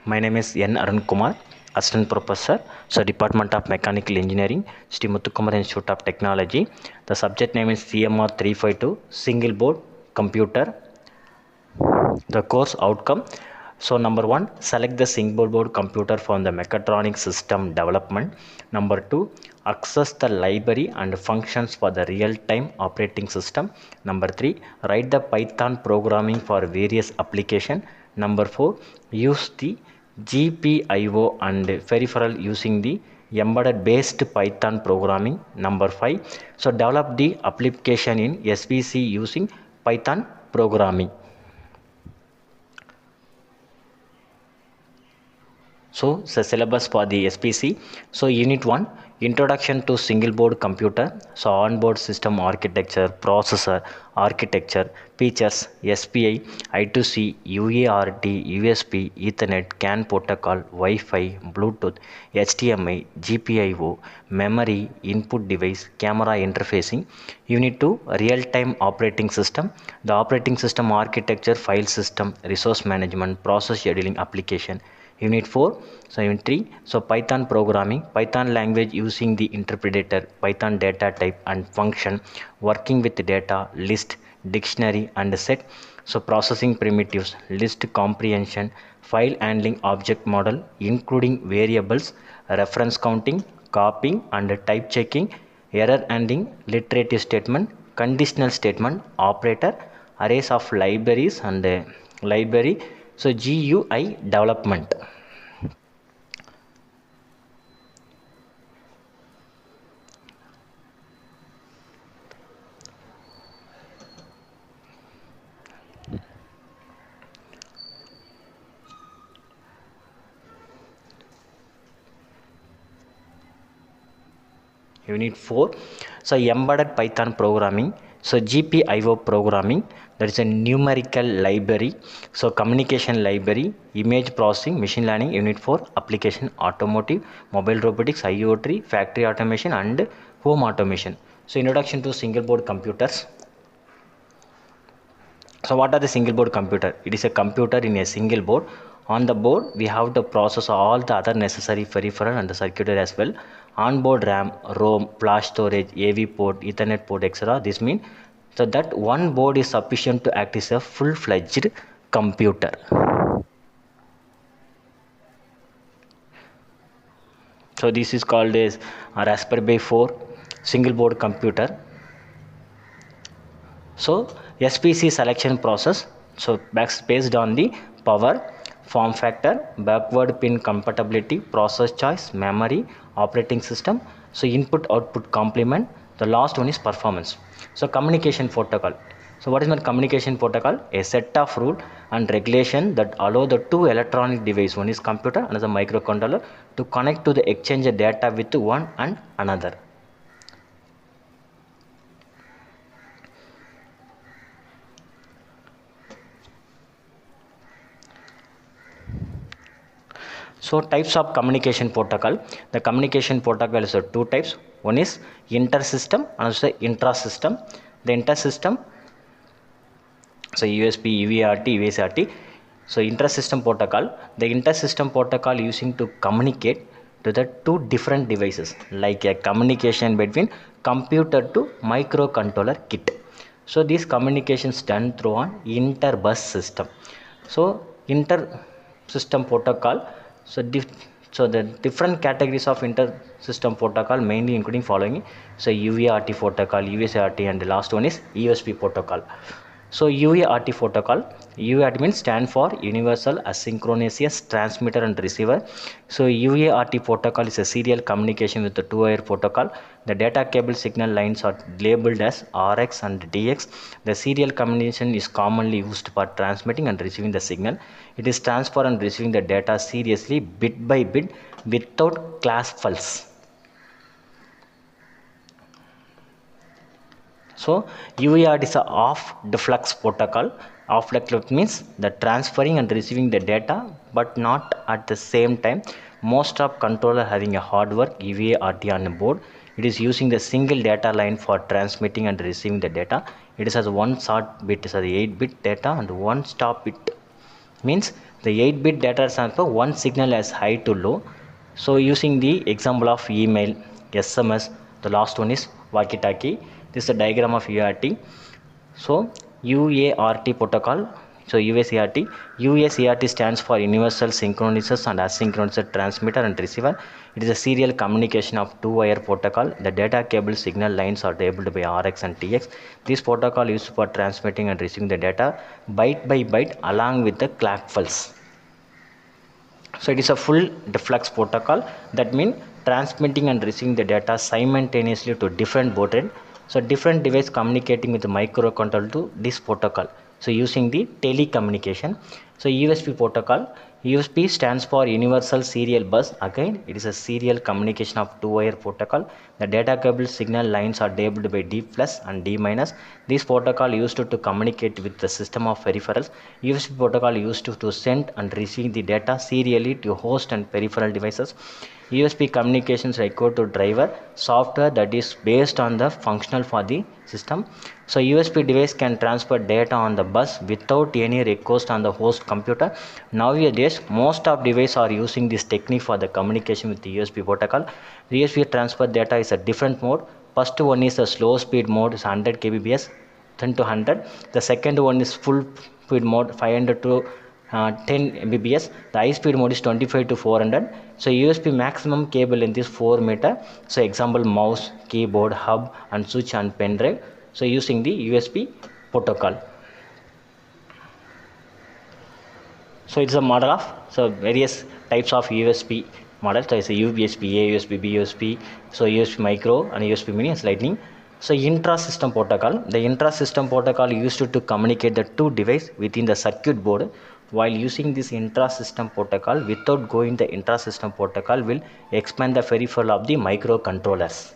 My name is N. Arun Kumar, Assistant Professor, so Department of Mechanical Engineering, Sri Muthukumar Institute of Technology. The subject name is CMR352 Single Board Computer. The course outcome. So number one, select the single board computer from the mechatronic system development. Number two, access the library and functions for the real-time operating system. Number three, write the Python programming for various application. Number four, use the GPIO and peripheral using the embedded based Python programming. Number five, so develop the application in SPC using Python programming. So the syllabus for the SPC. So unit 1, introduction to single board computer. So onboard system architecture, processor architecture, features, SPI, I2C, UART, USB, Ethernet, CAN protocol, Wi-Fi, Bluetooth, HDMI, GPIO, memory, input device, camera interfacing. Unit 2, real-time operating system. The operating system architecture, file system, resource management, process scheduling application. Unit 4, so Unit 3, so Python programming, Python language using the interpreter, Python data type and function, working with data, list, dictionary and set, so processing primitives, list comprehension, file handling object model, including variables, reference counting, copying and type checking, error handling, literative statement, conditional statement, operator, arrays of libraries and library, so GUI development. Unit 4, so embedded Python programming, so GPIO programming, that is a numerical library, so communication library, image processing, machine learning. Unit 4, application, automotive, mobile robotics, IoT, factory automation and home automation. So introduction to single board computers. So what are the single board computer? It is a computer in a single board. On the board we have to process all the other necessary peripheral and the circuitry as well. Onboard RAM, ROM, flash storage, AV port, Ethernet port, etc. This means so that one board is sufficient to act as a full-fledged computer. So this is called as a Raspberry Pi 4 single board computer. So SPC selection process, so based on the power, form factor, backward pin compatibility, process choice, memory, operating system, so input output complement. The last one is performance. So communication protocol. So what is my communication protocol? A set of rule and regulation that allow the two electronic device, one is computer, another microcontroller, to connect to the exchange data with one and another. So types of communication protocol. The communication protocol is two types. One is inter-system, another is intra-system. The inter-system, so USB, UART, USRT. So inter-system protocol. The inter-system protocol using to communicate to the two different devices, like a communication between computer to microcontroller kit. So these communications done through an inter-bus system. So inter-system protocol. So the different categories of inter-system protocol mainly including following. So UART protocol, USRT, and the last one is USB protocol. So UART protocol, UART means stand for Universal Asynchronous Transmitter and Receiver. So UART protocol is a serial communication with the two-wire protocol. The data cable signal lines are labeled as RX and DX. The serial communication is commonly used for transmitting and receiving the signal. It is transfer and receiving the data seriously bit by bit without class faults. So UART is a off deflux protocol. Off deflux means the transferring and receiving the data but not at the same time. Most of controller having a hardware UART on board. It is using the single data line for transmitting and receiving the data. It is as one short bit, is 8-bit data, and one stop bit means The 8-bit data transfer one signal as high to low. So using the example of email, SMS, the last one is walkie-talkie. This is a diagram of UART. So UART protocol. So UART stands for Universal Synchronous and Asynchronous Transmitter and Receiver. It is a serial communication of two-wire protocol. The data cable signal lines are labeled by RX and TX. This protocol is used for transmitting and receiving the data byte by byte along with the clock pulse. So it is a full deflux protocol. That means transmitting and receiving the data simultaneously to different baud rate. So different device communicating with the microcontroller to this protocol. So using the telecommunication. So USB protocol. USB stands for Universal Serial Bus. Again, it is a serial communication of two-wire protocol. The data cable signal lines are labeled by D plus and D minus. This protocol used to communicate with the system of peripherals. USB protocol used to send and receive the data serially to host and peripheral devices. USB communications record to driver software that is based on the functional for the system. So USB device can transfer data on the bus without any request on the host computer. Nowadays, most of devices are using this technique for the communication with the USB protocol. The USB transfer data is a different mode. First one is the slow speed mode, is 100 kbps, 10 to 100. The second one is full speed mode, 500 to 10 Mbps. The high speed mode is 25 to 400. So USB maximum cable length is 4 meter. So example mouse, keyboard, hub and switch and pen drive. So using the USB protocol. So it's a model of various types of USB models. So it's a USB A, USB B, USB. So USB micro and USB mini is lightning. So intra-system protocol. The intra-system protocol used to communicate the two devices within the circuit board. While using this intra-system protocol, without going the intra-system protocol will expand the peripheral of the microcontrollers.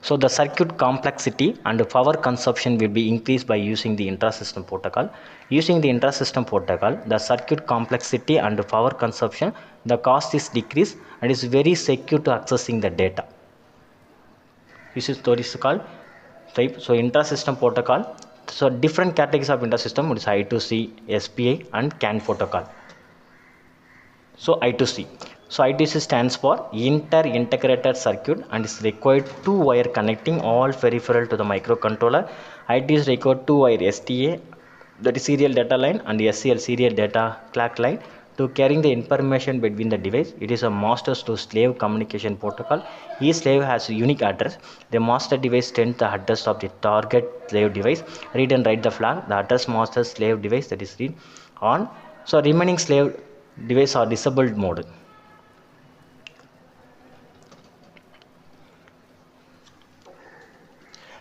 So the circuit complexity and power consumption will be increased by using the intra-system protocol. Using the intra-system protocol, the circuit complexity and power consumption, the cost is decreased and is very secure to accessing the data. This is called type. So intra-system protocol. So different categories of intra-system is I2C, SPI and CAN protocol. So I2C. So I2C stands for Inter-Integrated Circuit and is required two wire connecting all peripheral to the microcontroller. I2C required two wire STA, that is serial data line, and SCL serial data clock line to carrying the information between the device. It is a master to slave communication protocol. Each slave has a unique address. The master device sends the address of the target slave device. Read and write the flag. The address master slave device, that is read on. So remaining slave device are disabled mode.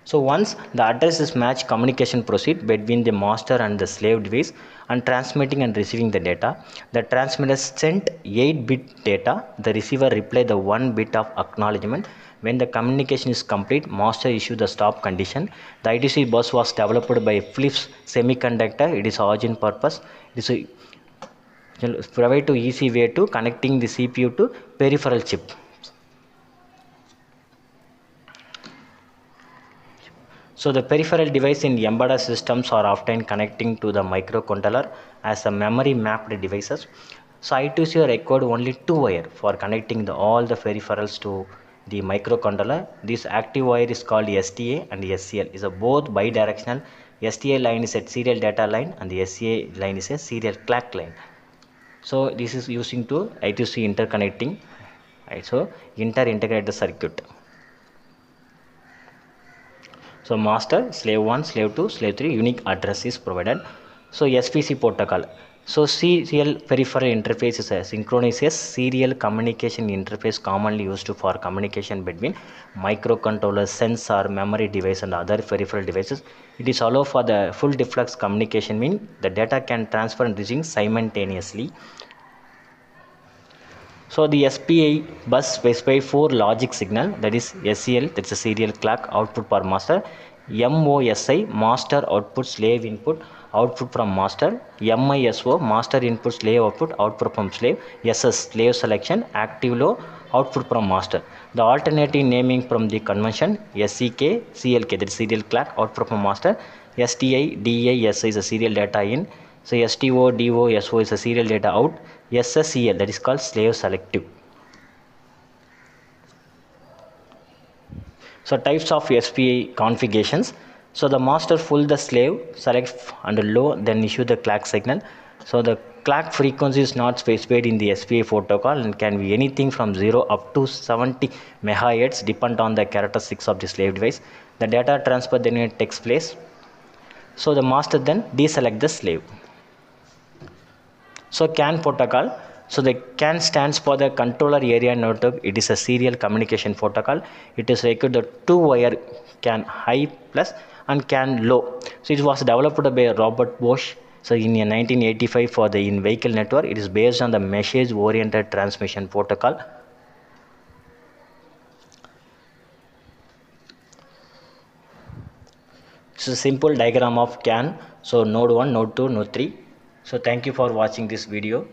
So once the address is matched, communication proceed between the master and the slave device and transmitting and receiving the data. The transmitter sent 8-bit data. The receiver reply the 1 bit of acknowledgement. When the communication is complete, master issue the stop condition. The I2C bus was developed by Philips Semiconductor. It is origin purpose. It is provide to easy way to connecting the CPU to peripheral chip. So the peripheral device in embedded systems are often connecting to the microcontroller as a memory mapped devices. So I2C required only two wire for connecting all the peripherals to the microcontroller. This active wire is called STA and SCL is a both bidirectional. STA line is a serial data line and the SCA line is a serial clock line. So this is using to I2C interconnecting. Right, so inter-integrated circuit. So master, slave 1, slave 2, slave 3 unique address is provided. So SPC protocol. So serial peripheral interface is a synchronous serial communication interface commonly used for communication between microcontroller, sensor, memory device and other peripheral devices. It is allow for the full deflux communication, mean the data can transfer and receive simultaneously. So the SPI bus specify 4 logic signal, that is SCL, that is a serial clock output per master, MOSI master output slave input output from master, MISO master input slave output from slave, SS slave selection active low output from master. The alternative naming from the convention SCK CLK, that is serial clock output from master, STI, DI, SI is a serial data in. So STO, DO, SO is a serial data out. SSEL, that is called slave selective. So types of SPI configurations. So the master full the slave, select under low, then issue the clock signal. So the clock frequency is not specified in the SPI protocol and can be anything from 0 up to 70 MHz depend on the characteristics of the slave device. The data transfer then takes place. So the master then deselect the slave. So CAN protocol. So the CAN stands for the controller area network. It is a serial communication protocol. It is required the two wire CAN high plus and CAN low. So it was developed by Robert Bosch. So in 1985 for the in vehicle network, it is based on the message oriented transmission protocol. So simple diagram of CAN. So node 1, node 2, node 3. So thank you for watching this video.